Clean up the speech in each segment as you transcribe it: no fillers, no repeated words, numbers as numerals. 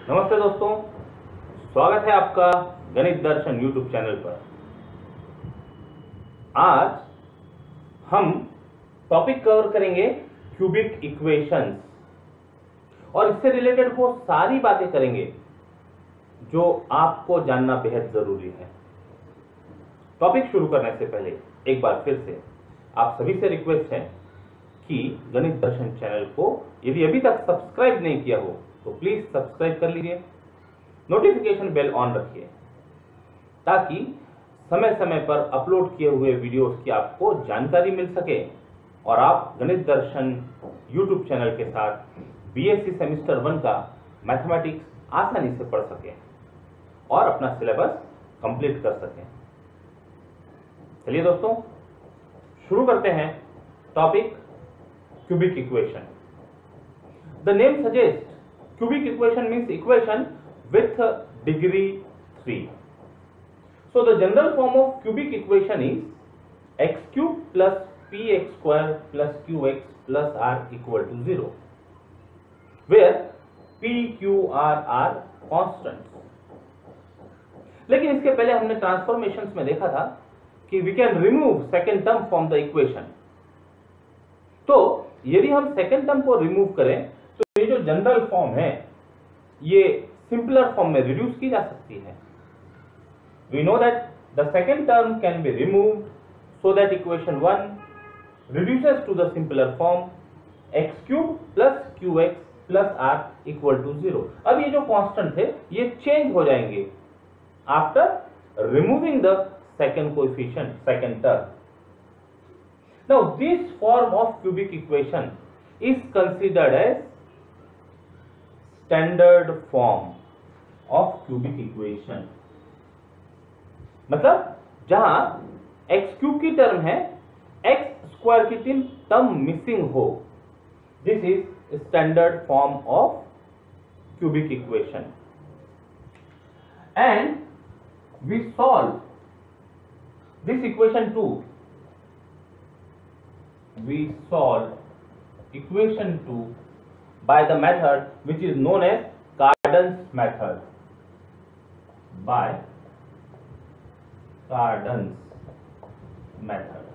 नमस्ते दोस्तों, स्वागत है आपका गणित दर्शन यूट्यूब चैनल पर। आज हम टॉपिक कवर करेंगे क्यूबिक इक्वेशंस और इससे रिलेटेड वो सारी बातें करेंगे जो आपको जानना बेहद जरूरी है। टॉपिक शुरू करने से पहले एक बार फिर से आप सभी से रिक्वेस्ट है कि गणित दर्शन चैनल को यदि अभी तक सब्सक्राइब नहीं किया हो तो प्लीज सब्सक्राइब कर लीजिए, नोटिफिकेशन बेल ऑन रखिए ताकि समय समय पर अपलोड किए हुए वीडियोस की आपको जानकारी मिल सके और आप गणित दर्शन यूट्यूब चैनल के साथ बीएससी सेमेस्टर 1 का मैथमेटिक्स आसानी से पढ़ सकें और अपना सिलेबस कंप्लीट कर सकें। चलिए दोस्तों शुरू करते हैं topic cubic equation. The name suggest cubic equation means equation with degree 3. So the general form of cubic equation is x cube plus px square plus qx plus r equal to 0, where p, q, r are constants. लेकिन इसके पहले हमने transformations में देखा था कि we can remove second term from the equation. तो यदि हम सेकेंड टर्म को रिमूव करें तो ये जो जनरल फॉर्म है ये सिंपलर फॉर्म में रिड्यूस की जा सकती है। We know that the second term can be removed so that equation 1 reduces to the simpler form x cube plus qx plus r equal to 0। अब ये जो कांस्टेंट है ये चेंज हो जाएंगे after removing the second coefficient, second term. Now this form of cubic equation is considered as standard form of cubic equation। मतलब जहां x cube की टर्म है, x स्क्वायर की टर्म मिसिंग हो, this is standard form of cubic equation. And we solve this equation 2, we solve equation 2 by the method which is known as Cardan's method, by Cardan's method।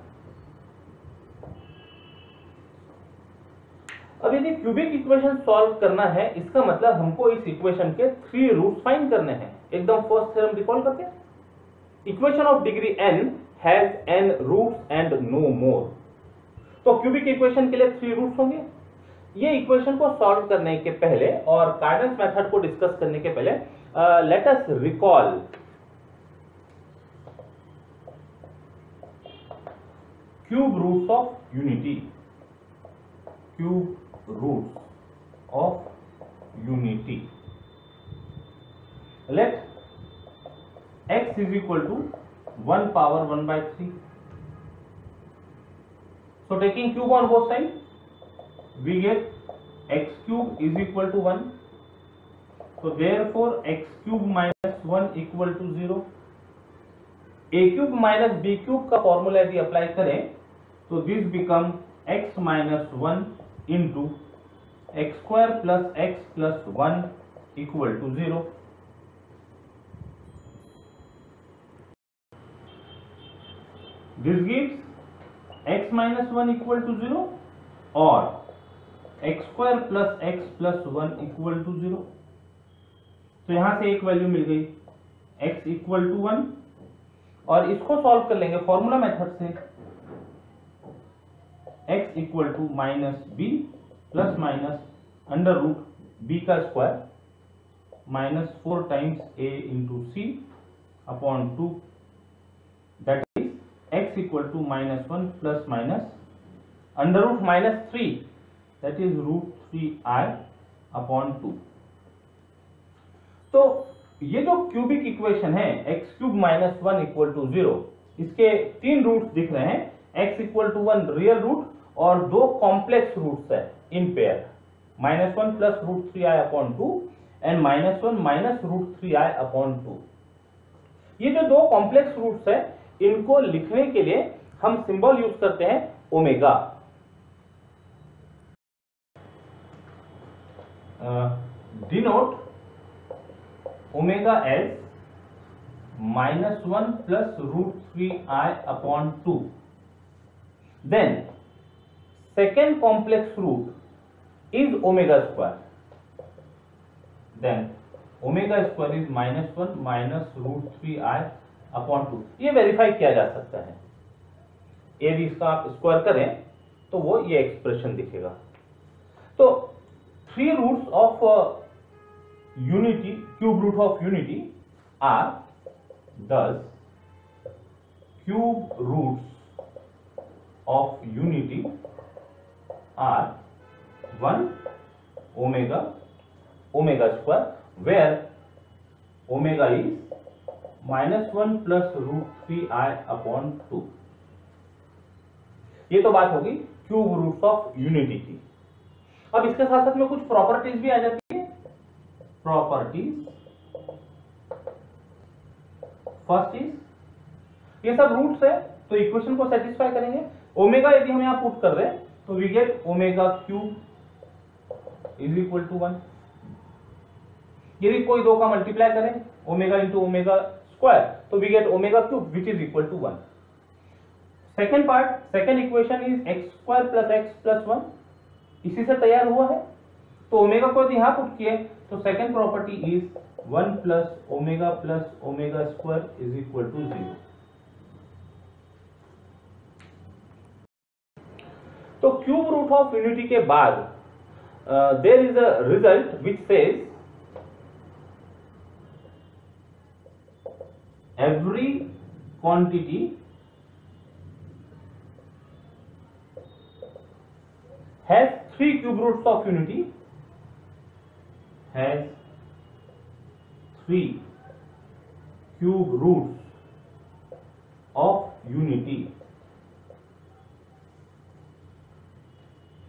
अब यदि cubic equation solve करना है इसका मतलब हमको इस equation के 3 roots find करने हैं। एकदम फर्स्ट थ्योरम रिकॉल करते हैं, equation of degree n has n roots and no more. तो क्यूबिक इक्वेशन के लिए 3 रूट्स होंगे। ये इक्वेशन को सॉल्व करने के पहले और कार्डन्स मेथड को डिस्कस करने के पहले let us recall cube roots of unity. Cube roots of unity, let x is equal to 1 power 1/3। So taking cube on both sides, we get x cube is equal to 1. So therefore x cube minus 1 equal to 0. a cube minus b cube का formula यदि apply करें तो this become x minus 1 into x square plus x plus 1 equal to 0. This gives x minus 1 equal to 0 और x square plus x plus 1 equal to 0। तो यहां से एक value मिल गई x equal to 1 और इसको सॉल्व कर लेंगे फॉर्मूला मेथड से, x equal to minus b plus minus under root b का square minus 4 times a into c upon 2, that is x equal to minus 1 plus minus under root minus 3, that is root 3i upon 2। तो ये जो cubic equation है x cube minus 1 equal to 0, इसके 3 roots दिख रहे हैं, x equal to 1 real root और 2 complex roots है in pair, minus 1 plus root 3i upon 2 and minus 1 minus root 3i upon 2। ये जो 2 कॉम्प्लेक्स रूट्स है इनको लिखने के लिए हम सिंबल यूज करते हैं omega. denote omega S -1 plus √3i/2. Then second complex root is omega square. Then omega square is -1 minus √3i/2. ये वेरीफाई किया जा सकता है, यदि इसका आप स्क्वायर करें तो वो ये एक्सप्रेशन दिखेगा। तो 3 roots of unity, cube root of unity are thus cube roots of unity are 1 omega square, where omega is -1 plus √3i/2. ये तो बात होगी क्यूब रूट्स ऑफ यूनिटी की। अब इसके साथ साथ में कुछ प्रॉपर्टीज भी आ जाती है। प्रॉपर्टीज फर्स्ट इज, ये सब रूट्स है तो इक्वेशन को सेटिस्फाई करेंगे। ओमेगा यदि हम यहां पुट कर रहे हैं तो we get omega cube is equal to 1। यदि कोई दो का मल्टीप्लाई करें ओमेगा इंटू ओमेगा स्क्वायर तो we get omega cube which is equal to 1। Second part, second equation is x square plus x plus 1, इसी से तैयार हुआ है। तो ओमेगा को यदि यहां पुट किए तो second property is 1 plus omega square is equal to 0। तो क्यूब रूट ऑफ यूनिटी के बाद there is a result which says every quantity has 3 cube roots of unity, has 3 cube roots of unity.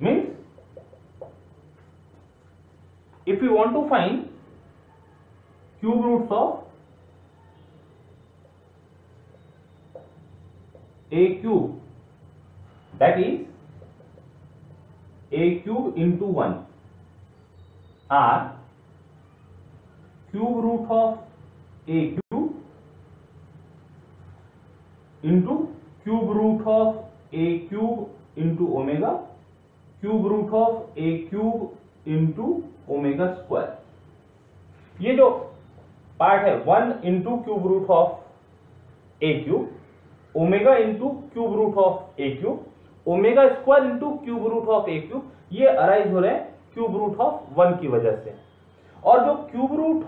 Means if we want to find cube roots of a cube, that is a cube into 1 are cube root of a cube into cube root of a cube into omega, cube root of a cube into omega square. ये जो part है 1 into cube root of a cube, omega into cube root of a cube, omega square into cube root of a cube, ये arise हो रहे हैं cube root of 1 की वजह से। और जो cube root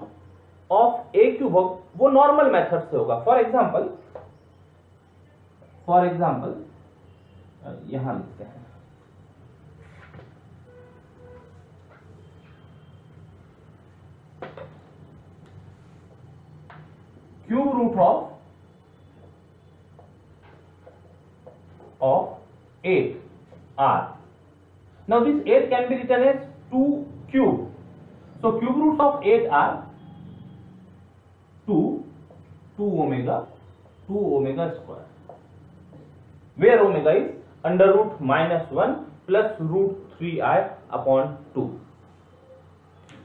of a cube वो नॉर्मल मेथड से होगा। फॉर एग्जांपल यहां लिखते हैं cube root of 8 r. Now this 8 can be written as 2 cube. So cube roots of 8 are 2 omega square, where omega is under root -1 plus √3i/2.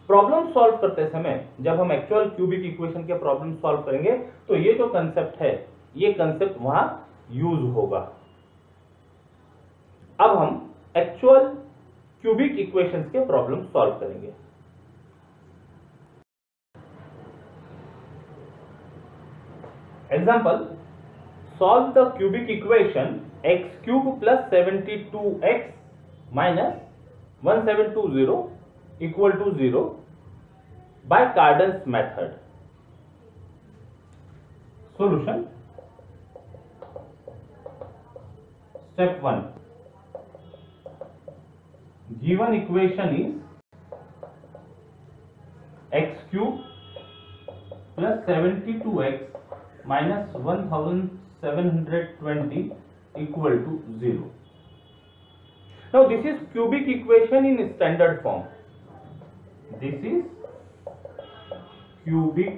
Problem solve करते समय जब हम actual cubic equation के problem solve करेंगे तो ये जो concept है ये कंसेप्ट वहां यूज होगा। अब हम एक्चुअल क्यूबिक इक्वेशंस के प्रॉब्लम सॉल्व करेंगे। Example, solve the cubic equation x cube plus 72x minus 1720 equal to 0 by Cardan's method. Solution, step 1, given equation is x cube plus 72x minus 1720 equal to 0. Now this is cubic equation in standard form. This is cubic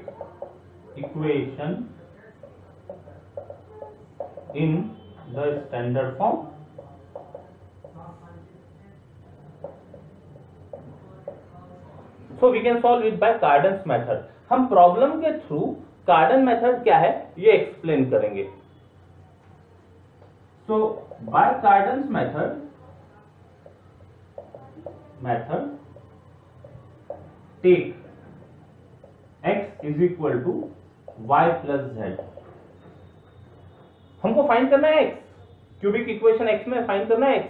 equation in the standard form. So we can solve it by Cardan's method. हम problem के through Cardan method क्या है ये explain करेंगे। So by Cardan's method take x is equal to y plus z। हमको find करना है x, cubic equation x में फाइंड करना है x।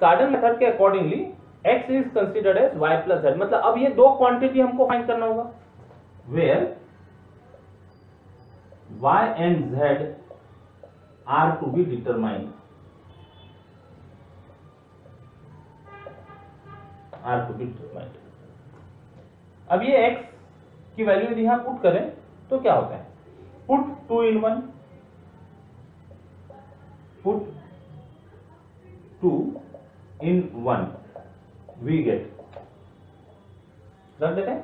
कार्डन मेथड के accordingly x is considered as y plus z, मतलब अब ये दो क्वांटिटी हमको फाइंड करना होगा where y and z are to be determined, अब ये x की वैल्यू यदि यहां पुट करें तो क्या होता है, put 2 in 1, put 2 in 1 we get, रख देते हैं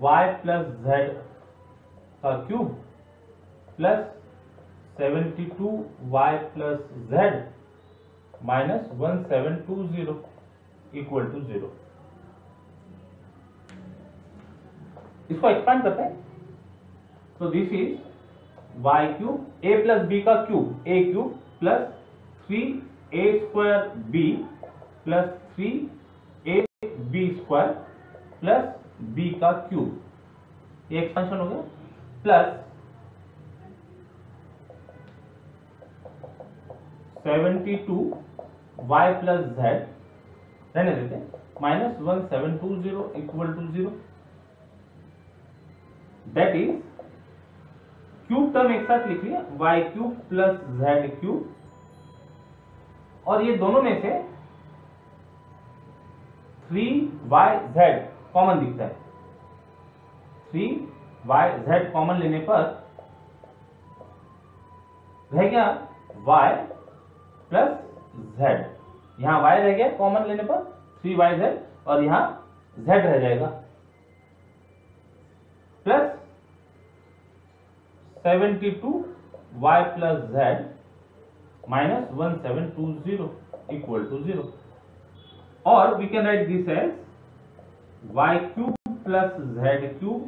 y प्लस z का cube plus 72y plus z minus 1720 equal to 0। इसको एक्सपांड करते हैं तो this is y cube a plus b का cube a cube plus 3a square b plus 3ab square plus b का cube, ये expansion हो गया, प्लस 72y प्लस z रहने देते हैं minus 1720 equal to 0। That is cube term एक साथ लिख लिया y cube plus z cube, और ये दोनों में से 3yz कॉमन दिखता है, 3yz कॉमन लेने पर रह गया y प्लस z, यहां y रह गया कॉमन लेने पर 3yz और यहां z रह जाएगा, plus 72y plus z minus 1720 equal to 0, और we can write this as y cube plus z cube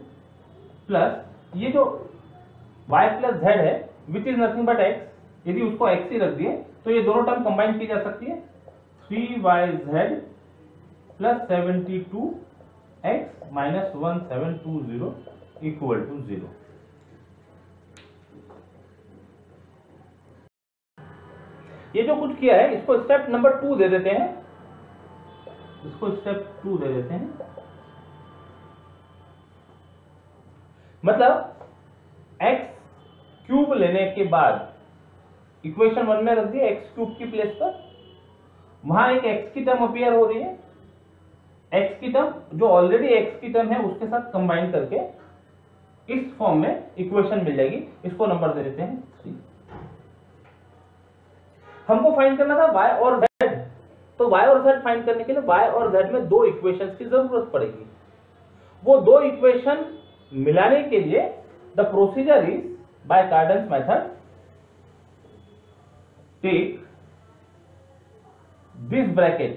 plus ये जो y प्लस z है which is nothing but x, यदि उसको x ही रख दिए तो ये दोनों टर्म कंबाइन की जा सकती है, 3yz plus 72x minus 1720 equal to 0। ये जो कुछ किया है इसको स्टेप नंबर 2 दे देते हैं, इसको स्टेप 2 दे देते हैं, मतलब x क्यूब लेने के बाद इक्वेशन 1 में रख दिया x क्यूब की प्लेस पर, वहां एक x की टर्म अपीयर हो रही है, x की टर्म जो ऑलरेडी x की टर्म है उसके साथ कंबाइन करके इस फॉर्म में इक्वेशन मिल जाएगी, इसको नंबर दे देते हैं 3। हमको फाइंड करना था y और z, तो y और z फाइंड करने के लिए y और z में दो इक्वेशंस की जरूरत पड़ेगी, वो दो इक्वेशन मिलाने के लिए the procedure is by Cardan's method, take this bracket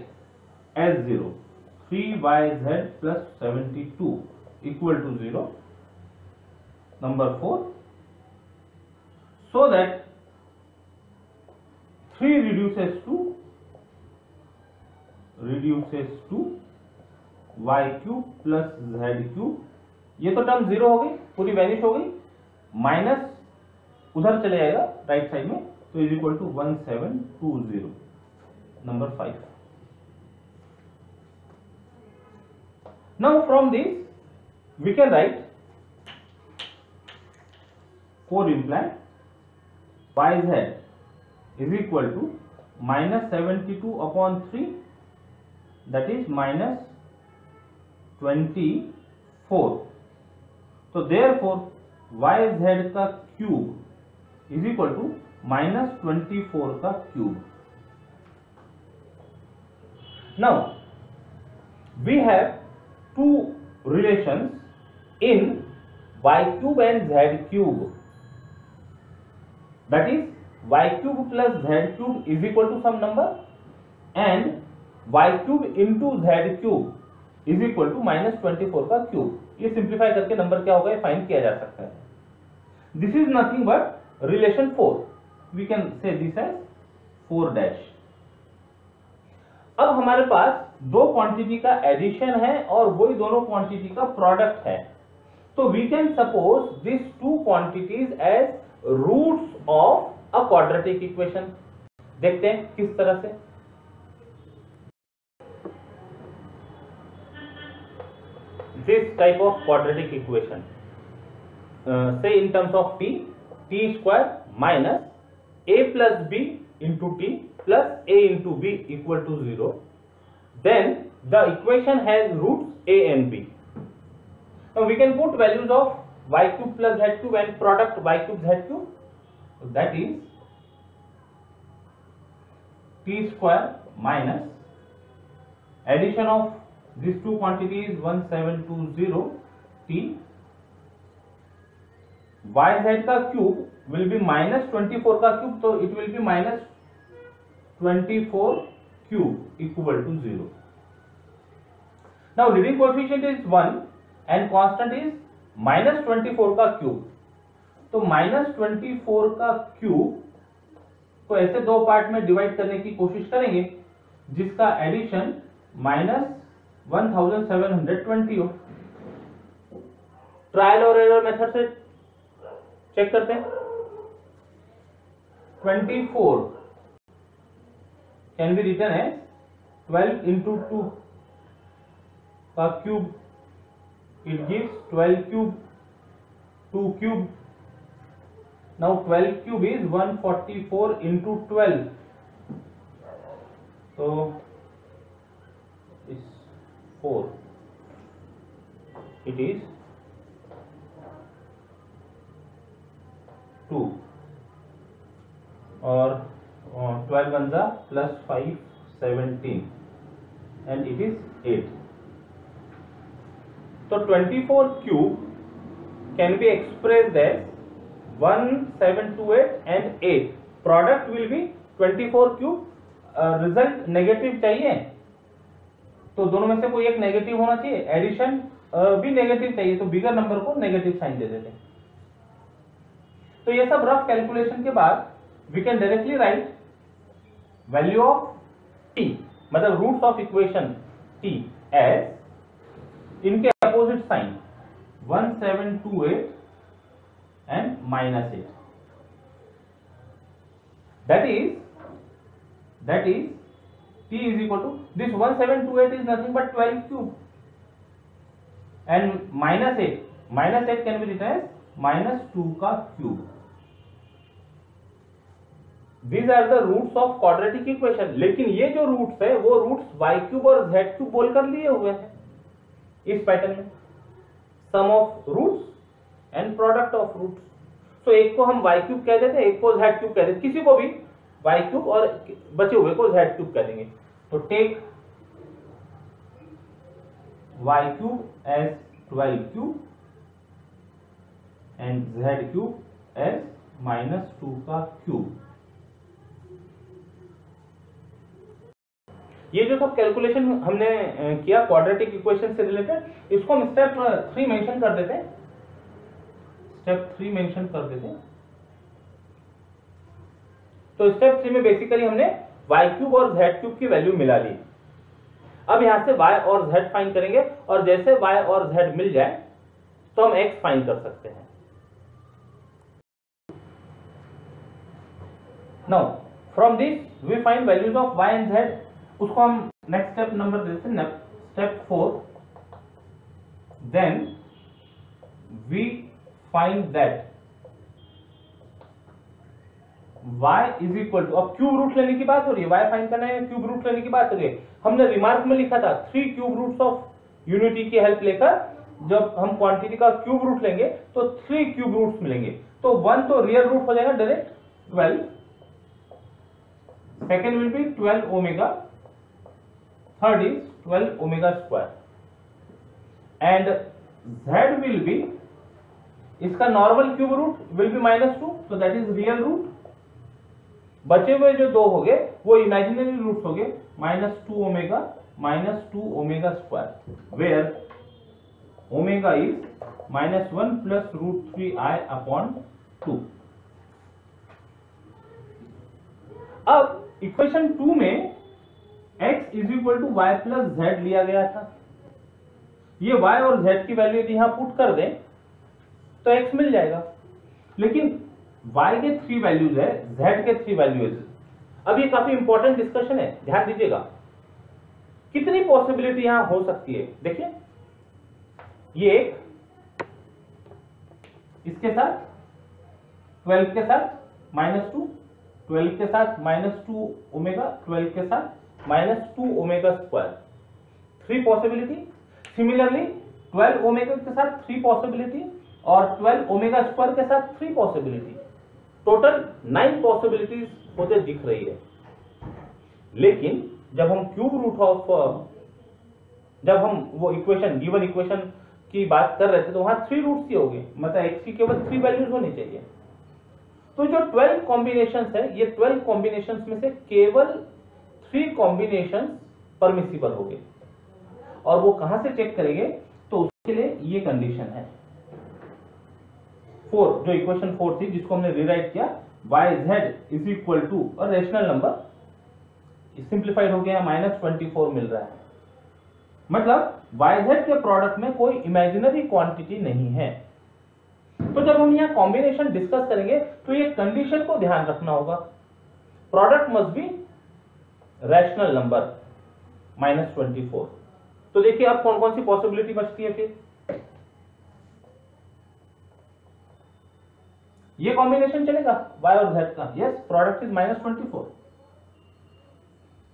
as 0, 3yz plus 72 equal to 0, number 4, so that 3 reduces to y cube plus z cube, ये तो टर्म 0 हो गई, पूरी वैनिश हो गई, माइनस उधर चले जाएगा राइट साइड में, तो is equal to 1720, number 5। Now from this we can write 4 imply yz is equal to minus 72 upon 3, that is minus 24, तो therefore yz का cube is equal to minus 24 का cube. Now we have two relations in y cube and z cube, that is y cube plus z cube is equal to some number and y cube into z cube is equal to -24 का cube. ये simplify करके number क्या होगा ये find किया जा सकता है। This is nothing but relation 4, we can say this as 4 dash. अब हमारे पास दो क्वांटिटी का एडिशन है और वही दोनों क्वांटिटी का प्रोडक्ट है, तो we can suppose this two quantities as roots of a quadratic equation. देखते हैं किस तरह से। This type of quadratic equation, say in terms of t square minus a plus b into t plus a into b equal to 0, then the equation has roots a and b. Now we can put values of y cube plus z cube and product y cube z cube. So that is t square minus addition of these two quantities 1720 t yz का cube will be -24 का cube, तो it will be -24 cube equal to 0. Now leading coefficient is 1 and constant is -24 का cube, तो -24 का cube को ऐसे दो part में डिवाइड करने की कोशिश करेंगे जिसका एडिशन -1720 हो। ट्रायल और एरर मेथड से चेक करते हैं। 24 can be written as 12 into 2 का cube, it gives 12 cube, 2 cube. Now 12 cube is 144 into 12, तो is 4, it is 2 और 12 वन जा plus 5 17 and it is 8. So 24 cube can be expressed as 1728 and 8. Product will be 24 cube. Result negative चाहिए तो दोनों में से कोई एक नेगेटिव होना चाहिए, एडिशन भी नेगेटिव चाहिए तो बिगर नंबर को नेगेटिव साइन दे देते हैं। तो ये सब रफ कैलकुलेशन के बाद we can directly write value of T, मतलब roots of equation T as इनके opposite sign 1728 and -8। that is t is equal to this 1728 is nothing but 12 cube and -8 can be written as -2 का cube. These are the roots of quadratic equation. लेकिन ये जो roots है वो roots y cube और z cube बोलकर लिए हुए हैं इस पैटर्न में, sum of roots and product of roots. तो एक को हम y क्यूब कह देते हैं, एक को z क्यूब कह देते, किसी को भी y क्यूब और बचे हुए को z क्यूब कह देंगे। तो take y cube as 12 cube and z cube as -2 का क्यूब। ये जो सब कैलकुलेशन हमने किया क्वाड्रेटिक इक्वेशन से रिलेटेड, इसको हम स्टेप 3 मेंशन कर देते हैं। तो स्टेप 3 में बेसिकली हमने y क्यूब और z क्यूब की वैल्यू मिला ली। अब यहां से y और z फाइंड करेंगे और जैसे y और z मिल जाए तो हम x फाइंड कर सकते हैं। Now from this we find values of y and z। उसको हम नेक्स्ट स्टेप नंबर देते हैं, step 4। Then we find that y is equal to, अब क्यूब रूट लेने की बात हो रही है, y फाइंड करना है, क्यूब रूट लेने की बात हो रही है। हमने रिमार्क में लिखा था 3 क्यूब रूट्स ऑफ यूनिटी की हेल्प लेकर जब हम क्वांटिटी का क्यूब रूट लेंगे तो 3 क्यूब रूट्स मिलेंगे। तो 1 तो रियल रूट हो जाएगा direct 12, second will be 12 omega, third is 12 omega square and z will be, इसका normal cube root will be -2, so that is real root। बचे हुए जो दो हो गए वो इमेजिनरी रूट्स हो गए, -2 omega minus 2 omega square, where omega is minus 1 plus root 3I upon 2. अब इक्वेशन 2 में x is equal to y plus z लिया गया था। ये y और z की वैल्यू यदि यहां पुट कर दें तो x मिल जाएगा, लेकिन y के 3 वैल्यूज है, z के 3 वैल्यूज। अब ये काफी इंपॉर्टेंट डिस्कशन है, ध्यान दीजिएगा। कितनी पॉसिबिलिटी यहां हो सकती है, देखिए ये एक, इसके साथ 12 के साथ -2, 12 के साथ -2 ओमेगा, 12 के साथ -2 omega square, 3 possibility. Similarly 12 omega के साथ 3 पॉसिबिलिटी और 12 ओमेगा स्क्वायर के साथ 3 पॉसिबिलिटी, टोटल 9 पॉसिबिलिटीज मुझे दिख रही है। लेकिन जब हम क्यूब रूट ऑफ, जब हम वो इक्वेशन, गिवन इक्वेशन की बात कर रहे थे तो वहां 3 रूट्स ही होंगे, मतलब x की केवल 3 वैल्यूज होनी चाहिए। तो जो 12 कॉम्बिनेशंस है, ये 12 कॉम्बिनेशंस में से केवल 3 कॉम्बिनेशंस परमिसिबल होंगे। और वो कहां से चेक करेंगे, तो उसके लिए ये कंडीशन है 4, जो इक्वेशन 4 थी जिसको हमने रीराइट किया, yz इज इक्वल टू, और रेशनल नंबर सिंप्लीफाइड हो गया, -24 मिल रहा है। मतलब yz के प्रोडक्ट में कोई इमेजिनरी क्वांटिटी नहीं है। तो जब हम यहां कॉम्बिनेशन डिस्कस करेंगे तो ये कंडीशन को ध्यान रखना होगा, product must be rational number -24। तो देखिए अब कौन कौन सी पॉसिबिलिटी बचती है। फिर ये कॉम्बिनेशन चलेगा y और z का, यस, प्रोडक्ट इज -24।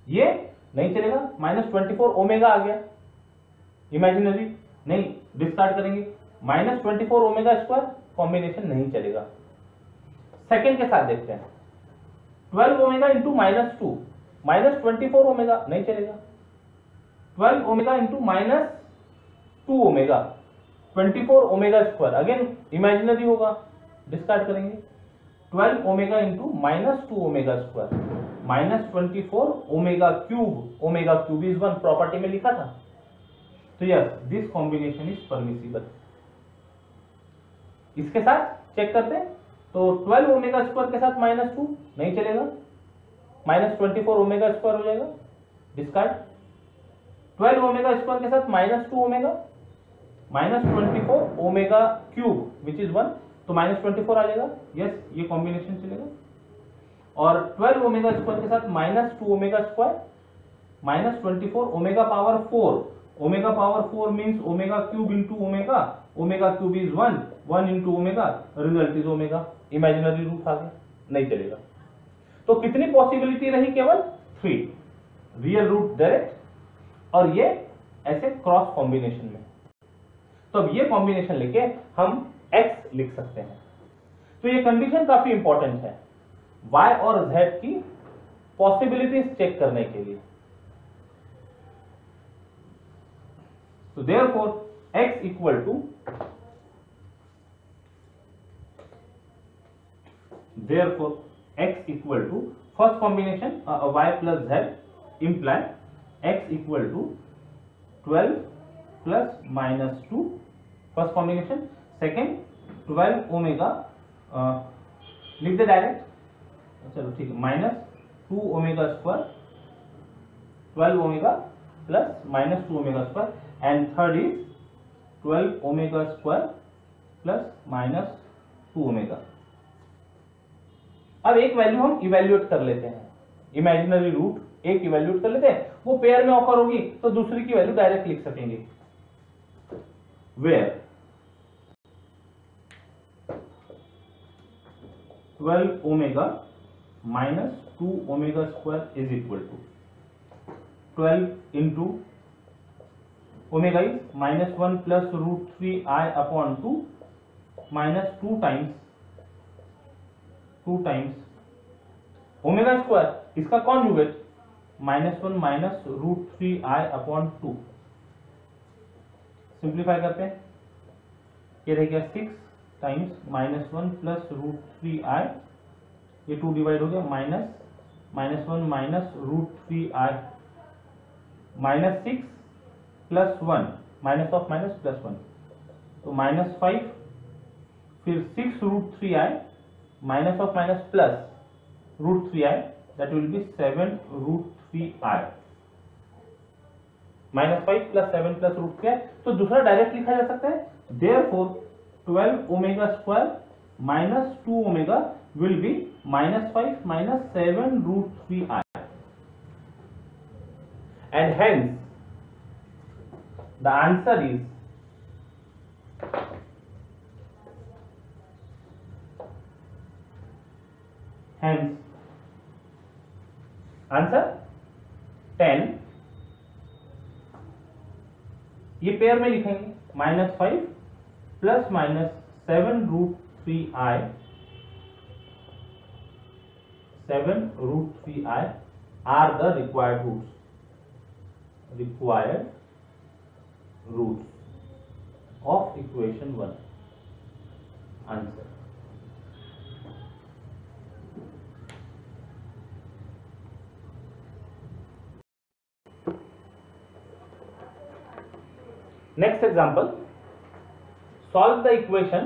ये नहीं चलेगा, -24 ओमेगा आ गया, इमेजिनरी नहीं, डिस्कार्ड करेंगे। -24 ओमेगा स्क्वायर, कॉम्बिनेशन नहीं चलेगा। सेकंड के साथ देखते हैं, 12 ओमेगा इंटू -2, -24 ओमेगा नहीं चलेगा। 12 omega into -2 omega, 24 omega square, again imaginary होगा, डिस्कार्ड करेंगे। 12 omega into -2 omega square, -24 omega cube is 1, property में लिखा था। तो yes, this combination is permissible. इसके साथ चेक करते हैं, तो 12 ओमेगा स्क्वायर के साथ -2 नहीं चलेगा, -24 ओमेगा स्क्वायर हो जाएगा, डिस्कार्ड। 12 ओमेगा स्क्वायर के साथ -2 omega, -24 omega cube which is 1, तो -24 आ जाएगा, यस, ये कॉम्बिनेशन चलेगा। और 12 ओमेगा स्क्वायर के साथ -2 omega square, -24 omega power 4, omega power 4 means omega cube into omega, omega cube is 1 into omega, result is omega, imaginary root आ गया, नहीं चलेगा। तो कितनी पॉसिबिलिटी रही, केवल 3, रियल रूट डायरेक्ट, और ये ऐसे क्रॉस कॉम्बिनेशन में। तो अब ये कॉम्बिनेशन लेके हम x लिख सकते हैं। तो ये कंडीशन काफी इंपॉर्टेंट है y और z की पॉसिबिलिटीज चेक करने के लिए। तो therefore x equal to, first combination y plus z imply x equal to 12 plus -2, first combination. Second 12 omega, लिख दे डायरेक्ट, चलो ठीक है, -2 omega square, 12 omega plus -2 omega square, and third is 12 omega square plus -2 omega. अब एक value हम evaluate कर लेते हैं, इमेजिनरी रूट एक इवेल्युएट कर लेते हैं, वो पेयर में ऑकर होगी तो दूसरी की वैल्यू डायरेक्ट लिख सकेंगे। Where 12 omega -2 omega square is equal to 12 into omega is -1 plus √3i upon 2, -2 times omega square, इसका conjugate -1 minus √3i upon 2। Simplify करते हैं, ये रह गया 6 टाइम्स -1 प्लस √3i, ये 2 डिवाइड हो गया, -1 minus √3i -6 + 1, minus of minus +1, तो -5, फिर 6√3i minus of minus plus √3i, that will B 7√3i, -5 + 7 + √3i। तो दूसरा डायरेक्ट लिखा जा सकता है, therefore 12ω² minus 2ω will be -5 minus 7√3i, and hence the answer is answer 10। ये पेयर में लिखेंगे, -5 + -7√3i, 7√3i are the required roots of equation 1। Answer। Next example, solve the equation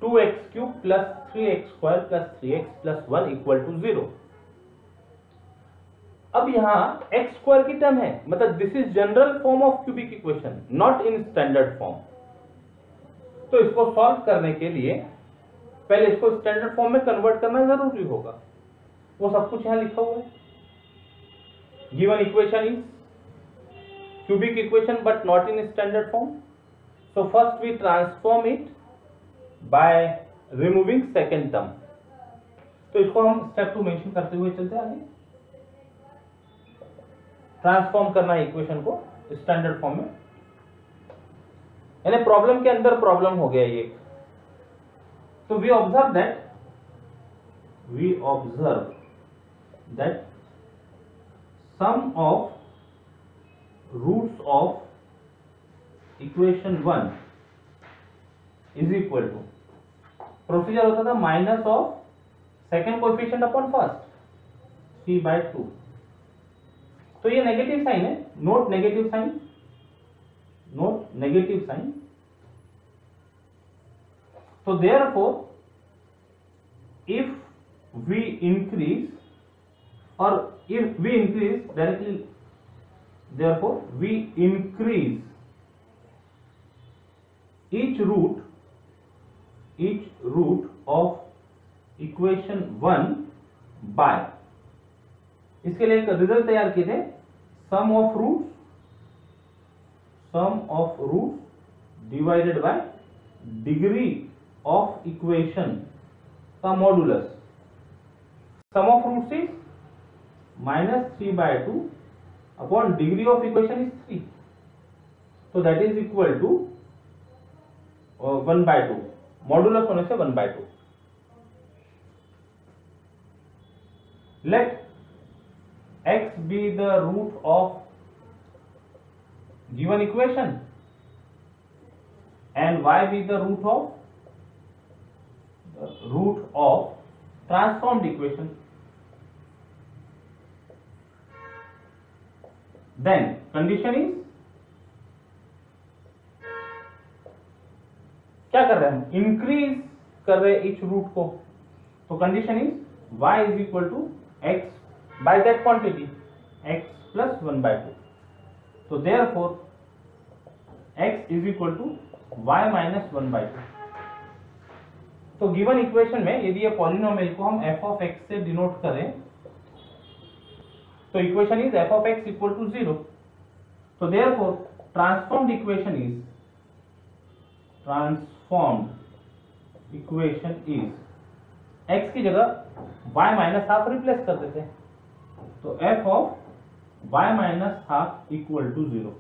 2x³ + 3x² + 3x + 1 = 0। अब यहां x² की term है, मतलब this is general form of cubic equation, not in standard form. तो इसको solve करने के लिए पहले इसको स्टैंडर्ड फॉर्म में कन्वर्ट करना जरूरी होगा, वो सब कुछ यहां लिखा हुआ है। Given equation is cubic equation but not in standard form, so first we transform it by removing second term। तो इसको हम स्टेप 2 मेंशन करते हुए चलते हैं आगे। ट्रांसफॉर्म करना है इक्वेशन को स्टैंडर्ड फॉर्म में, यानी प्रॉब्लम के अंदर प्रॉब्लम हो गया ये। तो we observe that sum of roots of equation 1 is equal to, procedure होता था minus of second coefficient upon first, 3/2। तो ये नेगेटिव साइन है, नोट नेगेटिव साइन। तो therefore if we increase directly, therefore we increase each root of equation 1 by, इसके लिए एक result तैयार किए थे, sum of roots divided by degree of equation का modulus. sum of roots is -3/2 upon degree of equation is 3, so that is equal to 1/2, modulus होने से 1/2। Let x be the root of given equation and y be the root of transformed equation। Then condition is, क्या कर रहे हैं हम, increase कर रहे हैं इच रूट को, तो condition is y is equal to x by that quantity x + 1/2। तो therefore x is equal to y - 1/2। तो गिवन इक्वेशन में यदि ये पॉलिनोमियल को हम f of x से डिनोट करें, तो equation is f of x equal to 0। तो therefore transformed equation is x की जगह y - ½ रिप्लेस कर देते हैं, तो f of y - ½ equal to 0।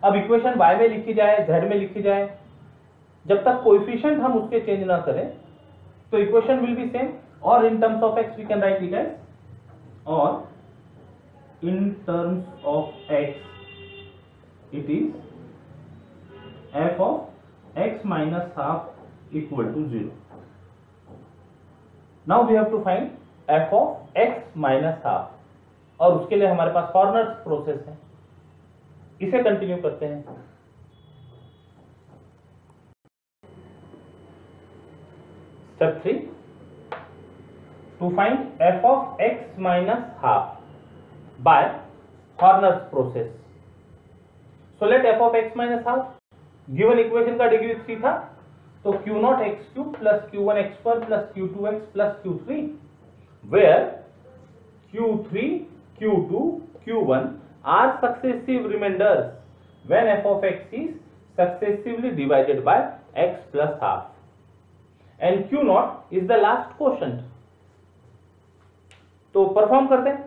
अब इक्वेशन y में लिखी जाए, z में लिखी जाए, जब तक कोएफिशिएंट हम उसके चेंज ना करें तो इक्वेशन विल बी सेम, और in terms of x we can write it as, और in terms of x it is f of x - ½ equal to 0। Now we have to find f of x - ½ और उसके लिए हमारे पास Horner's process है। इसे continue करते हैं। Step 3, to find f of x minus half by Horner's process. So let f of x minus half, given equation का degree 3 था, तो q naught x cube plus Q1 x square plus Q2 x plus Q3, where Q3, Q2, Q1 are successive remainders when f of x is successively divided by x plus half, and Q naught is the last quotient. तो perform करते हैं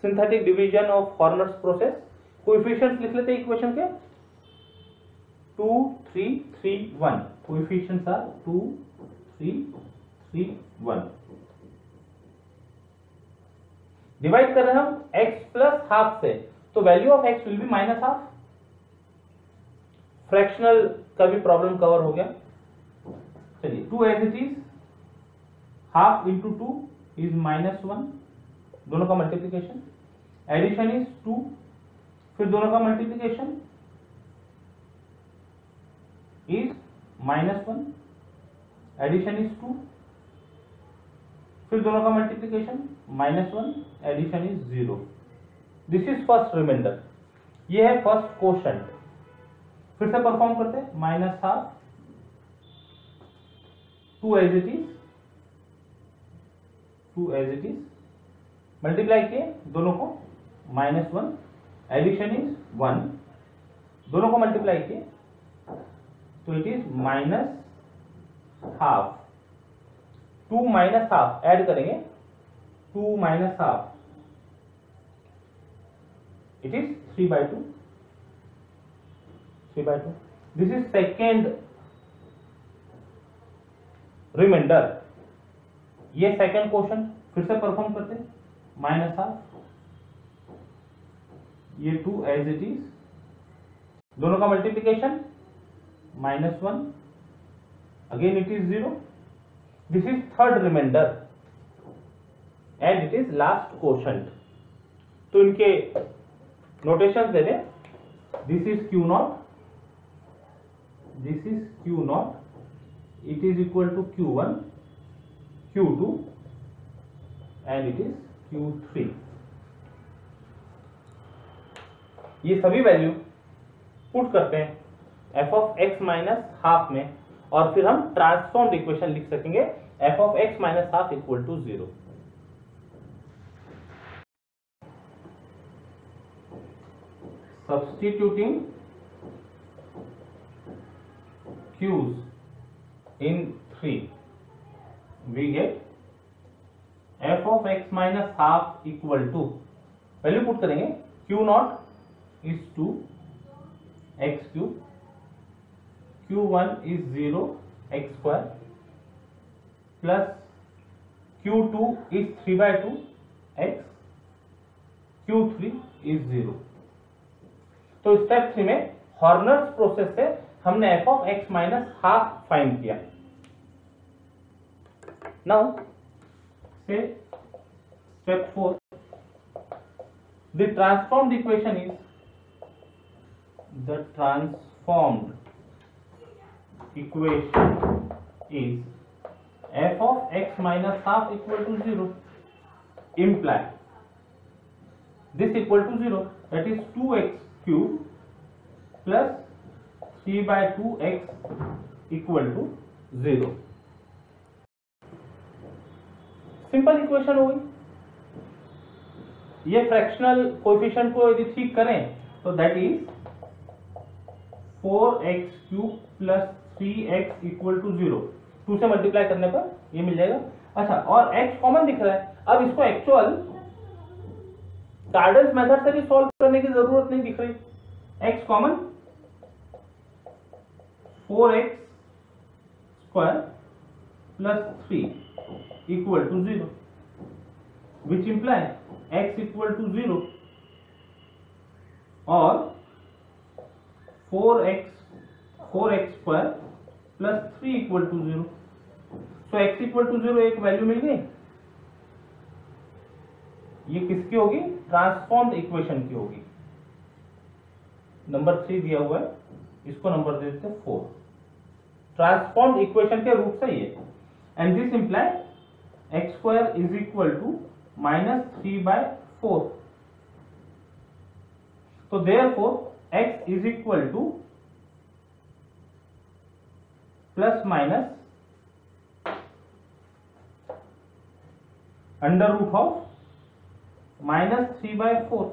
synthetic division of Horner's process. Coefficients लिख लेते हैं equation के, 2 3 3 1। Coefficients are 2 3 3 1। Divide कर रहे हैं हम x प्लस हाफ से, तो value of x will be minus half. Fractional का भी प्रॉब्लम कवर हो गया। चलिए 2 as it is, half into 2 is -1, दोनों का मल्टीप्लीकेशन, एडिशन इज 2, फिर दोनों का मल्टीप्लीकेशन इज -1, एडिशन इज 2, फिर दोनों का multiplication -1, addition is 0। This is first remainder, ये है फर्स्ट क्वोशंट। फिर से परफॉर्म करते हैं, minus half, 2 as it is, 2 as it is, multiply किए दोनों को, -1, एडिशन इज 1, दोनों को मल्टीप्लाई किए तो it is minus half, 2 minus half add करेंगे, 2 minus half, it is 3/2, 3/2। This is second remainder, ये सेकेंड क्वेश्चन। फिर से परफॉर्म करते हैं, माइनस हाफ, ये 2 एज इट इज, दोनों का multiplication -1, again it is 0। This is third remainder and it is last quotient. तो इनके नोटेशन दे दें, this is Q naught, this is Q naught, it is equal to Q1, Q2 and it is Q3। ये सभी value put करते हैं f of x minus half में, और फिर हम ट्रांसफॉर्म्ड इक्वेशन लिख सकेंगे f of x minus half equal to 0। Substituting q's in 3, we get f of x minus half equal to, value put करेंगे, Q not is 2 x cube, Q1 is 0 x square, plus Q2 is 3/2 x, Q3 is 0। तो step 3 में Horner's process से हमने f of x minus half find किया। Now से step 4, the transformed equation is, the transformed equation is f of x minus half equal to 0, imply this equal to 0, that is 2x cube plus 3/2x equal to 0। Simple equation हो गई। ये fractional coefficient को यदि ठीक करें तो that is 4x cube plus 3x equal to 0। 2 से multiply करने पर ये मिल जाएगा। अच्छा, और x कॉमन दिख रहा है, अब इसको एक्चुअल कार्डल्स मेथड से भी सॉल्व करने की जरूरत नहीं दिख रही। x common, 4x square plus 3 equal to 0, which imply x equal to 0 और 4x square plus 3 equal to 0। So x equal to 0 एक वैल्यू मिल गई। ये किसकी होगी? ट्रांसफॉर्म्ड इक्वेशन की होगी। नंबर 3 दिया हुआ है, इसको नंबर दे देते हैं 4। ट्रांसफॉर्म्ड इक्वेशन के रूट सही है, and this imply x square is equal to -3/4। तो therefore x is equal to plus minus under root of -3/4,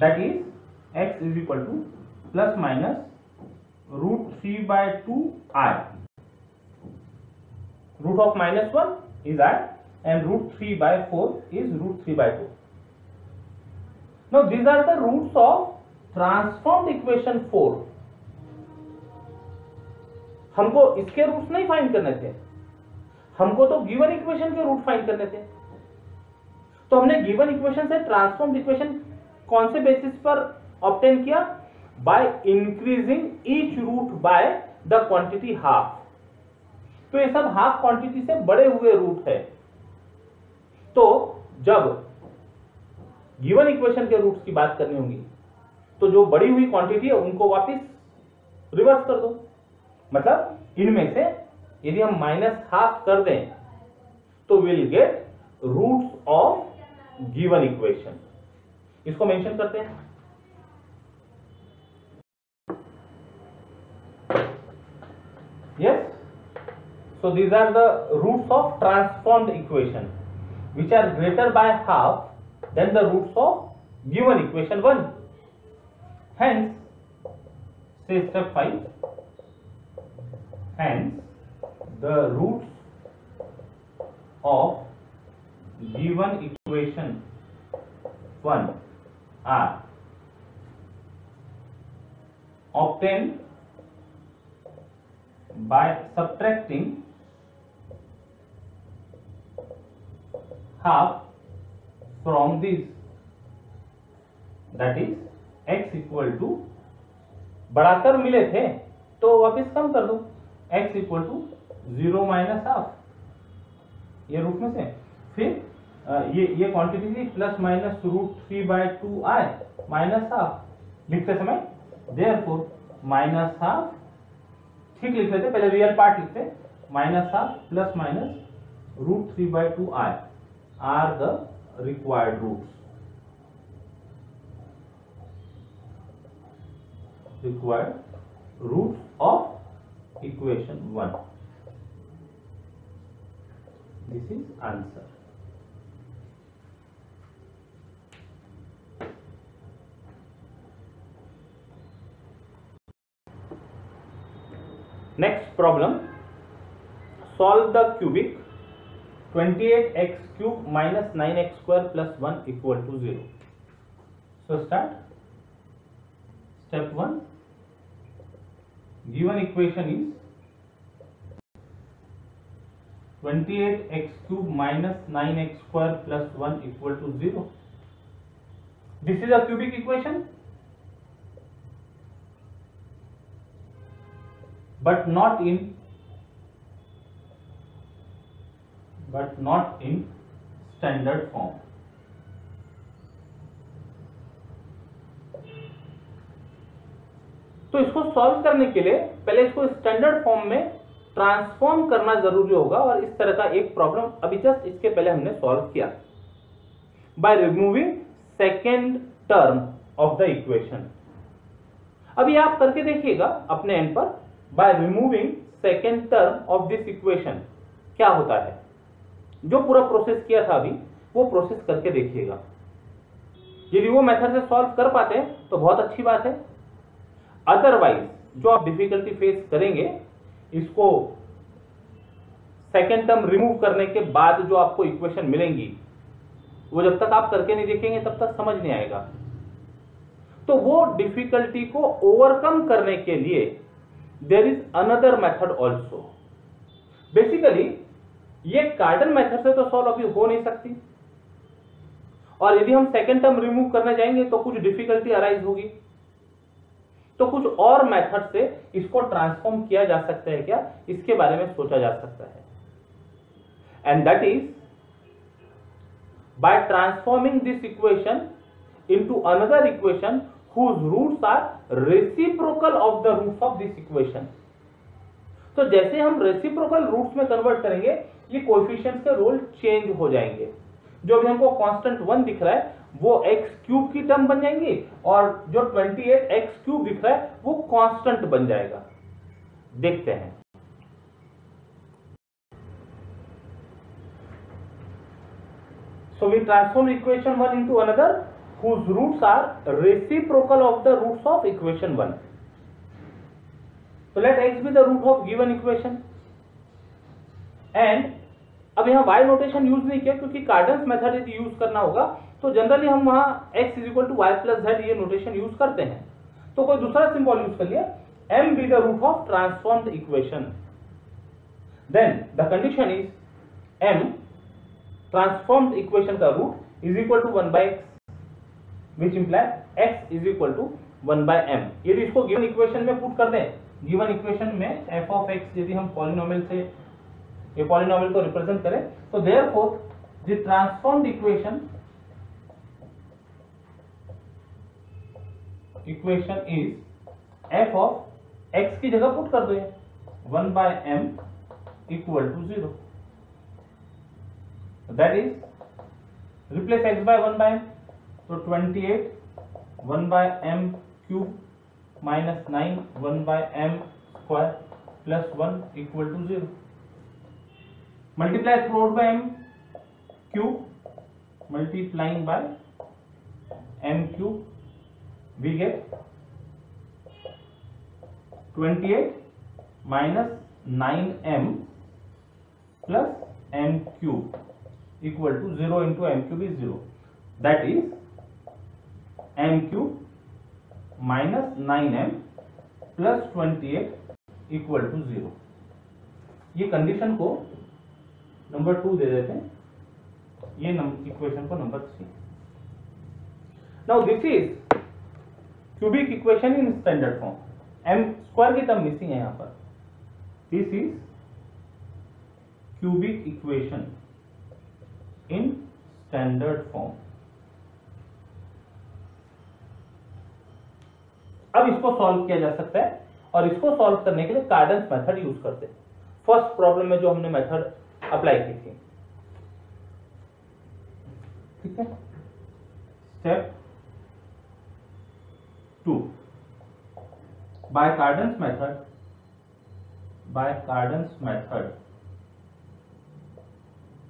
that is x is equal to plus minus √3/2i. Root of -1 is I and √3/4 is √3/2. Now these are the roots of transformed equation 4. हमको इसके roots नहीं find करने थे, हमको तो given equation के root find करने थे। तो हमने गिवन इक्वेशन से ट्रांसफॉर्म्ड इक्वेशन कौन से बेसिस पर ऑब्टेन किया? By increasing each root by the quantity half. तो ये सब हाफ क्वांटिटी से बड़े हुए रूट है। तो जब गिवन इक्वेशन के रूट्स की बात करनी होगी तो जो बड़ी हुई क्वांटिटी है उनको वापस रिवर्स कर दो। मतलब इनमें से यदि हम -½ कर दें तो will get roots of given equation. इसको मेंशन करते हैं। Yes, so these are the roots of transformed equation which are greater by half than the roots of given equation 1. Hence, say step 5, hence the roots of given equation 1 are obtained by subtracting half from this, that is x equal to, बढ़ाकर मिले थे तो वापस कम कर दो, x equal to 0 - ½ ये root में से। फिर ये क्वांटिटी थी प्लस माइनस √3/2i -½ लिखते समय देयरफॉर -½ ठीक लिख लेते, पहले रियल पार्ट लिखते, -½ plus minus √3/2i are the required roots. Required roots of equation 1। This is answer. Next problem, solve the cubic 28x³ minus 9x² plus 1 equal to 0. So start. Step 1, given equation is 28x³ minus 9x² plus 1 equal to 0. This is a cubic equation, but not in standard form. तो इसको solve करने के लिए पहले इसको standard form में transform करना जरूरी होगा, और इस तरह का एक प्रॉब्लम अभी जस्ट इसके पहले हमने सॉल्व किया by removing second term of the equation. अभी आप करके देखिएगा अपने एंड पर, by removing second term of this equation क्या होता है। जो पूरा प्रोसेस किया था अभी वो प्रोसेस करके देखिएगा। यदि वो मेथड से सॉल्व कर पाते हैं तो बहुत अच्छी बात है, अदरवाइज जो आप डिफिकल्टी फेस करेंगे, इसको सेकेंड टर्म रिमूव करने के बाद जो आपको इक्वेशन मिलेंगी वो जब तक आप करके नहीं देखेंगे तब तक समझ नहीं आएगा। तो वो डिफिकल्टी को ओवरकम करने के लिए there is another method also. Basically ये कार्डन मेथड से तो सॉल्व अभी हो नहीं सकती, और यदि हम सेकेंड टर्म रिमूव करने जाएंगे तो कुछ डिफिकल्टी अराइज होगी। तो कुछ और मेथड से इसको ट्रांसफॉर्म किया जा सकता है क्या, इसके बारे में सोचा जा सकता है, and that is by transforming this equation into another equation whose roots are reciprocal of the roots of this equation. तो जैसे हम रेसिप्रोकल रूट्स में कन्वर्ट करेंगे ये कोएफिशिएंट्स के रोल चेंज हो जाएंगे। जो भी हमको कांस्टेंट 1 दिख रहा है वो x क्यूब की टर्म बन जाएंगी और जो 28 x क्यूब दिख रहा है वो कांस्टेंट बन जाएगा। देखते हैं। So we transform equation 1 into another whose roots are reciprocal of the roots of equation 1. So let x be the root of given equation. And अब यहाँ y नोटेशन यूज नहीं किया क्योंकि कार्डन्स मेथड यदि यूज करना होगा तो generally हम वहां x is equal to y plus z ये नोटेशन यूज करते हैं। तो कोई दूसरा सिंबल यूज कर लिया, m be the root of transformed equation. Then the condition is m transformed equation का root is equal to 1 by x, which implies x is equal to 1 by m. यदि इसको गिवन इक्वेशन में put कर दें, given equation में f of x यदि हम polynomial से ये पॉलिनोमियल को रिप्रेजेंट करें तो therefore the transformed equation is f of x की जगह पुट कर दो 1 by m equal to 0, that is replace x by 1 by m, तो 28 1 by m cube minus 9 1 by m square plus 1 equal to 0, multiply through out by m cube multiplying by m cube, we get 28 minus 9m plus m cube equal to 0 into m cube is 0, that is m cube minus 9m plus 28 equal to 0. ये condition को number 2 दे देते हैं, ये equation को number 3. Now this is cubic equation in standard form. m square की term missing है यहां पर. This is cubic equation in standard form. अब इसको सॉल्व किया जा सकता है और इसको सॉल्व करने के लिए कार्डन्स मेथड यूज करते हैं. फर्स्ट प्रॉब्लम में जो हमने मेथड अप्लाई की थी, ठीक है. Step 2 by Cardan's method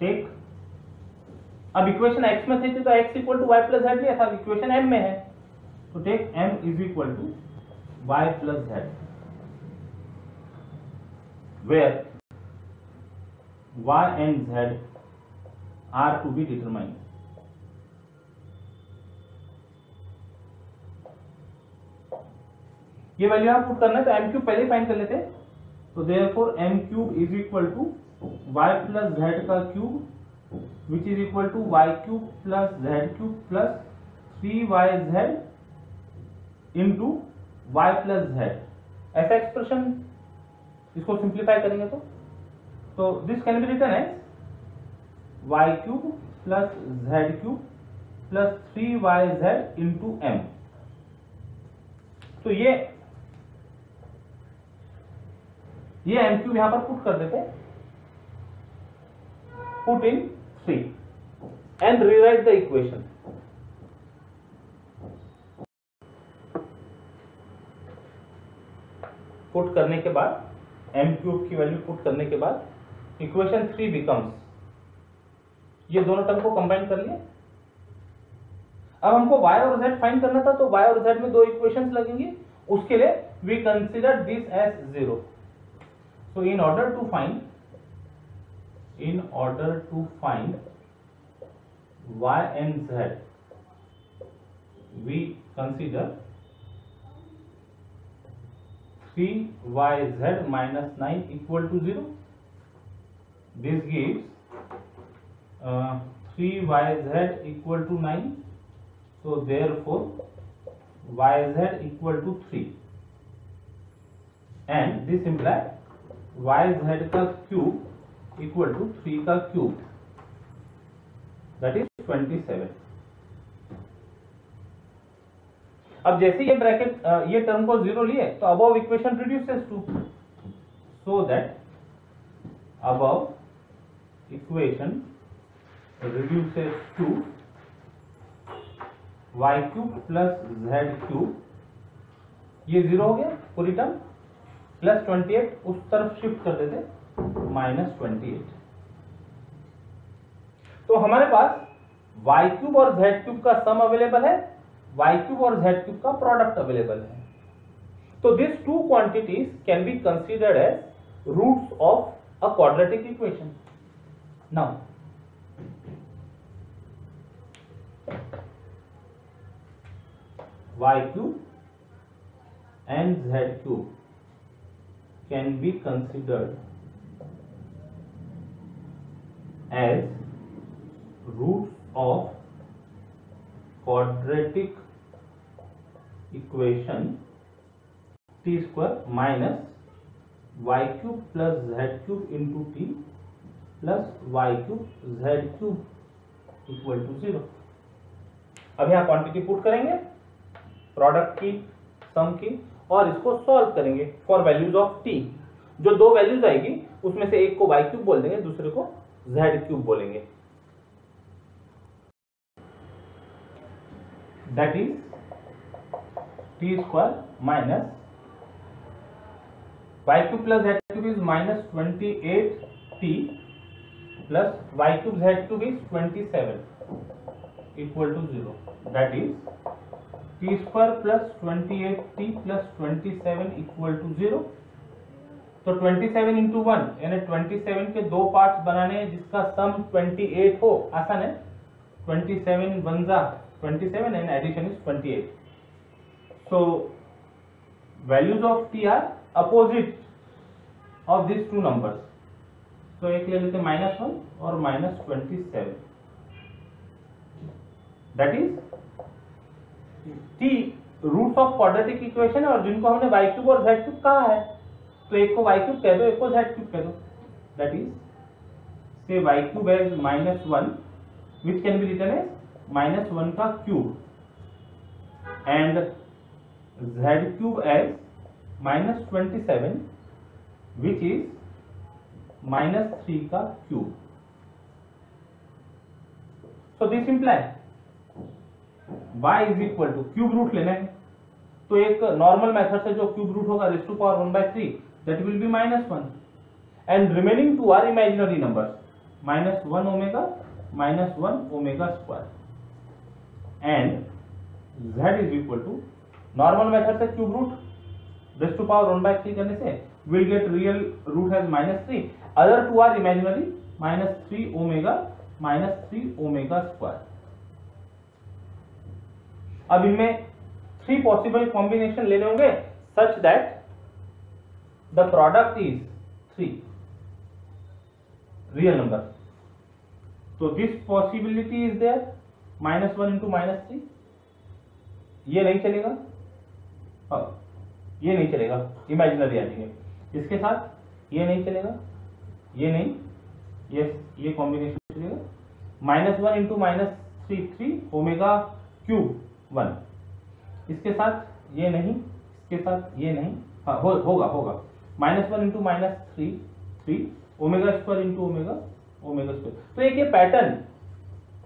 take. अब इक्वेशन x में थी तो x equal to y plus z लिया था, इक्वेशन m में है तो take m is equal to y plus z, where y and z are to be determined. ये वैल्यू आप पुट करना है तो m क्यूब पहले फाइंड कर लेते हैं. तो therefore m cube is equal to y plus z का cube which is equal to y cube plus z cube plus 3yz into y plus z. ऐसा एक्सप्रेशन इसको सिंप्लीफाई करेंगे तो this can be written as y cube plus z cube plus 3yz into m. तो ये m cube यहां पर put कर देते, put in 3 and rewrite the equation. Put करने के बाद m क्यूब की वैल्यू पुट करने के बाद इक्वेशन 3 बिकम्स, ये दोनों टर्म को कंबाइन कर लिए. अब हमको y और z फाइंड करना था तो y और z में दो इक्वेशंस लगेंगी, उसके लिए we consider this as 0. So in order to find y and z we consider 3yz minus 9 equal to 0. This gives 3yz equal to 9. So therefore yz equal to 3 and this implies yz का cube equal to 3 का cube. That is 27। अब जैसे ये bracket ये term को 0 लिए तो above equation reduces to, so that above equation reduces to y cube plus z cube, ये 0 हो गया पूरी टर्म, प्लस 28 उस तरफ शिफ्ट कर देते माइनस 28। तो हमारे पास y क्यूब और z क्यूब का सम अवेलेबल है, y क्यूब और z क्यूब का प्रोडक्ट अवेलेबल है। तो this two quantities can be considered as roots of a quadratic equation. Now y cube and z cube can be considered as roots of quadratic equation t square minus y cube plus z cube into t plus y cube z cube equal to 0। अब यहाँ quantity put करेंगे product की, सम की, और इसको solve करेंगे for values of T. जो दो वैल्यूज आएगी उसमें से एक को y क्यूब बोल देंगे, दूसरे को z क्यूब बोलेंगे। That is t square minus y cube plus z cube is minus 28t plus y cube z cube is 27 equal to 0। That is t square plus 28t plus 27 equal to 0। तो 27 into 1 यानी 27 के दो parts बनाने हैं जिसका सम 28 हो, आसान है। 27 1 जा 27 and addition is 28। So values of t are opposite of this two numbers. तो एक ले लेते -1 और -27। That is t roots of quadratic equation है और जिनको हमने y क्यूब और z क्यूब कहा है, तो एक को y क्यूब कह दो, एक को z क्यूब कह दो। That is say y cube as -1 which can be written as -1 का cube and z cube as -27 which is -3 का cube. So this imply y is equal to cube root लेना है, तो एक नॉर्मल मेथड से जो क्यूब रूट होगा raise to power 1/3 that will be -1 and remaining two are imaginary numbers -1 omega -1 omega square and z is equal to normal method से cube root raise to power 1/3 करने से will get real root as -3, other two are imaginary -3 omega square. अब इनमें 3 possible combination लेने होंगे such that the product is 3 real number. तो this possibility is there -1 into -3, ये नहीं चलेगा, ये नहीं चलेगा, इमेजिनरी आ जाएंगे। इसके साथ ये नहीं चलेगा, ये नहीं, ये कॉम्बिनेशन चलेगा। -1 इंटू -3 3 ओमेगा क्यूब 1, इसके साथ ये नहीं, इसके साथ ये नहीं, हाँ होगा -1 into -3 3 omega square into omega square. तो एक ये पैटर्न,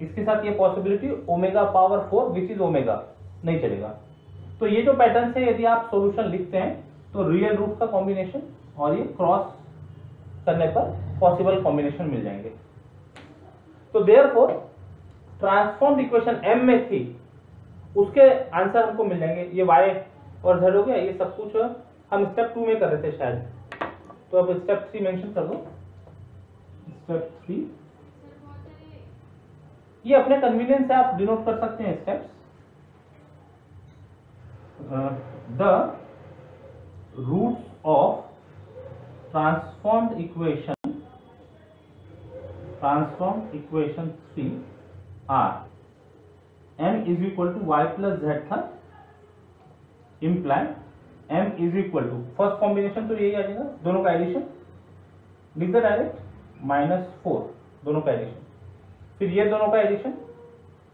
इसके साथ ये possibility omega power 4 which is omega नहीं चलेगा। तो ये जो पैटर्न है यदि आप सॉल्यूशन लिखते हैं तो रियल रूट का कॉम्बिनेशन और ये क्रॉस करने पर पॉसिबल कॉम्बिनेशन मिल जाएंगे। तो देयरफॉर ट्रांसफॉर्म्ड इक्वेशन m में थी उसके आंसर हमको मिल जाएंगे। ये y और z हो गया, ये सब कुछ हम स्टेप 2 में कर रहे थे शायद, तो अब स्टेप 3 मेंशन कर दो। स्टेप 3 ये अपने कन्वीनियंस से आप डिनोट कर सकते हैं steps. The roots of transformed equation 3 are m is equal to y plus z था, imply m is equal to first combination तो यही आ जाएगा, दोनों का एडिशन लिख दे डायरेक्ट -4 दोनों का एडिशन, फिर ये दोनों का एडिशन,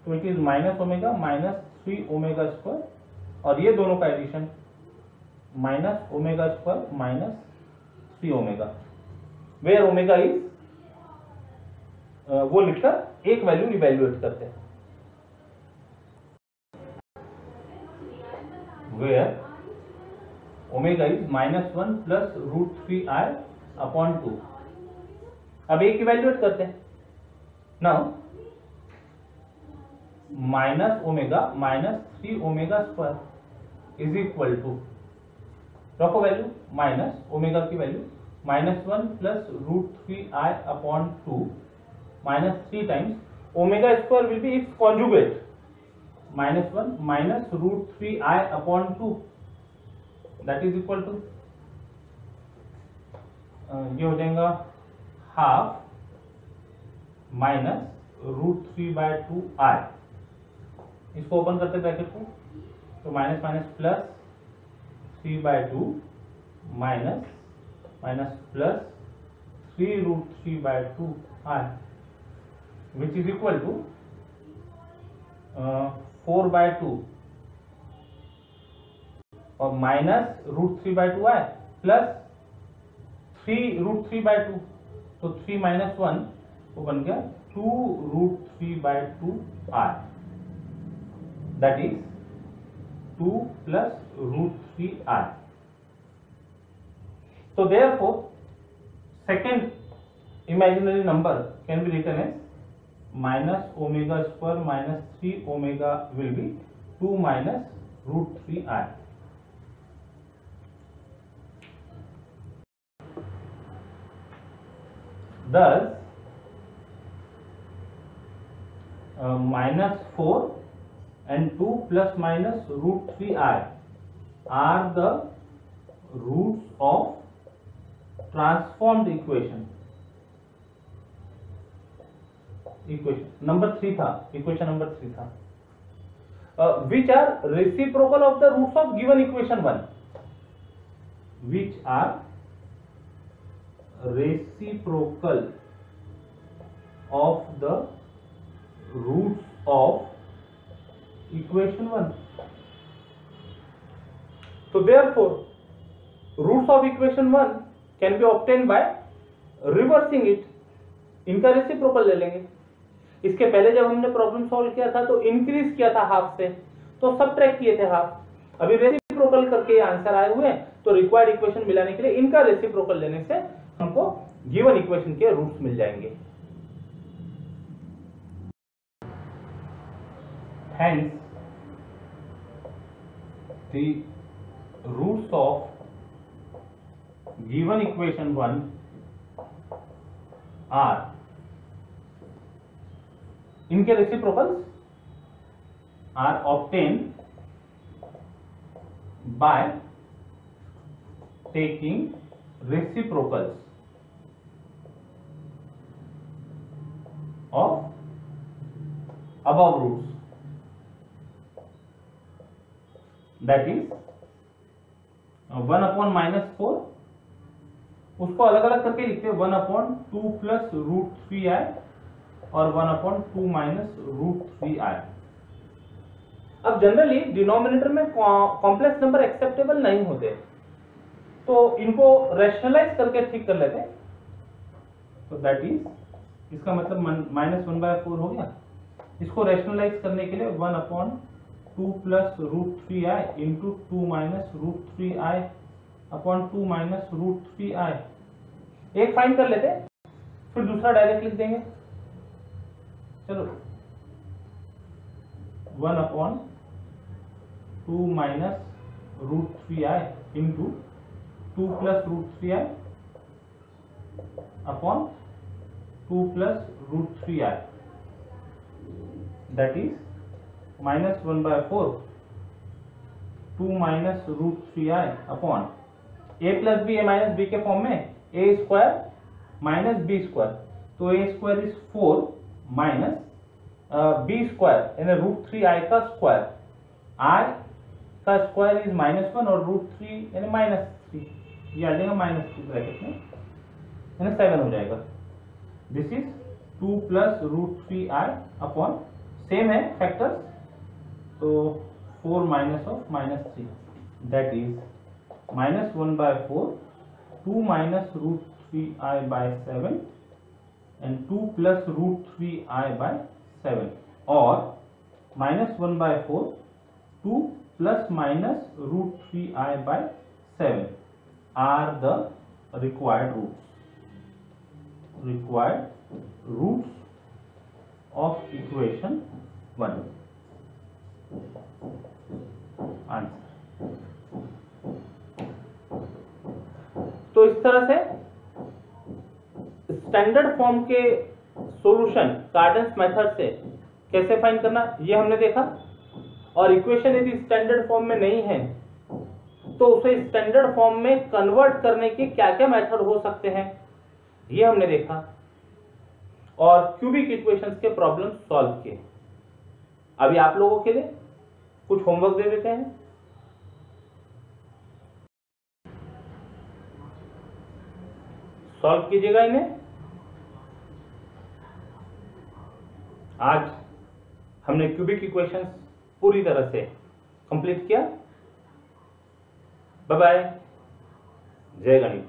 तो it is minus omega minus 3 omega square, और ये दोनों का addition minus omega square minus 3 omega, where omega is वो लिखकर एक वैल्यू इवेल्युएट करते हैं, where omega is -1 plus √3i upon 2। अब एक इवेल्युएट करते हैं। Now minus omega minus 3 omega square is equal to, रखो वैल्यू माइनस ओमेगा की value -1 plus √3i upon 2 minus 3 times omega square will be its conjugate -1 minus √3i upon 2, that is equal to ये हो जाएगा half minus √3/2i। इसको open करते bracket को, तो minus minus plus 3/2 minus minus plus 3√3/2i which is equal to 4/2 और minus √3/2i plus 3√3/2, तो 3 minus 1 वो बन गया 2√3/2i, that is 2 plus √3i। So therefore second imaginary number can be written as minus omega square minus 3 omega will be 2 minus √3i. Thus minus 4 and 2 plus minus √3i are the roots of transformed equation number 3 था, equation number 3 था, which are reciprocal of the roots of given equation 1, which are reciprocal of the roots of equation 1. So therefore roots of equation 1 can be obtained by reversing it. इनका reciprocal ले लेंगे। इसके पहले जब हमने problem solve किया था तो इंक्रीज किया था हाफ से, तो सबट्रैक्ट किए थे हाफ। अभी रेसिप्रोकल करके आंसर आए हुए हैं, तो रिक्वायर्ड इक्वेशन मिलाने के लिए इनका रेसिप्रोकल लेने से हमको गिवन इक्वेशन के रूट्स मिल जाएंगे। Hence the roots of given equation 1 are, इनके reciprocals are obtained by taking reciprocals of above roots, that is 1/-4, उसको अलग अलग करके लिखते हैं 1/2 प्लस √3i और 1/2 माइनस √3i। अब जनरली डिनोमिनेटर में कॉम्प्लेक्स नंबर एक्सेप्टेबल नहीं होते, तो इनको रैशनलाइज करके ठीक कर लेते हैं, तो दैट इज, इसका मतलब -1/4 हो गया। इसको रैशनलाइज करने के लिए 1/2 plus √3i into 2 minus √3i upon 2 minus √3i, एक फाइंड कर लेते हैं, फिर दूसरा डायरेक्ट लिख देंगे। चलो 1/2 minus √3i into 2 plus √3i upon 2 plus √3i, that is -1/4 2 minus √3i upon a plus b, a minus b के फॉर्म में a square minus b square, तो a square is 4 minus b square यानी √3i का square, i का square is -1 और √3 यानी -3, ये आ जाएगा -2 ब्रैकेट में, यानी 7 हो जाएगा। This is 2 plus root 3i upon, same है फैक्टर्स, तो 4 minus of minus 3, that is minus 1/4, 2 minus root 3i by 7 and 2 plus root 3i by 7, और minus 1/4, 2 plus minus root 3i by 7 are the required roots of equation 1. Answer. तो इस तरह से standard form के solution Cardan's method से कैसे find करना ये हमने देखा, और इक्वेशन यदि स्टैंडर्ड फॉर्म में नहीं है तो उसे स्टैंडर्ड फॉर्म में कन्वर्ट करने के क्या क्या मेथड हो सकते हैं ये हमने देखा, और क्यूबिक इक्वेशंस के प्रॉब्लम सॉल्व किए। अभी आप लोगों के लिए कुछ होमवर्क दे देते हैं। सॉल्व कीजिएगा इन्हें। आज हमने क्यूबिक इक्वेशंस पूरी तरह से कंप्लीट किया। बाय बाय, जय गणित।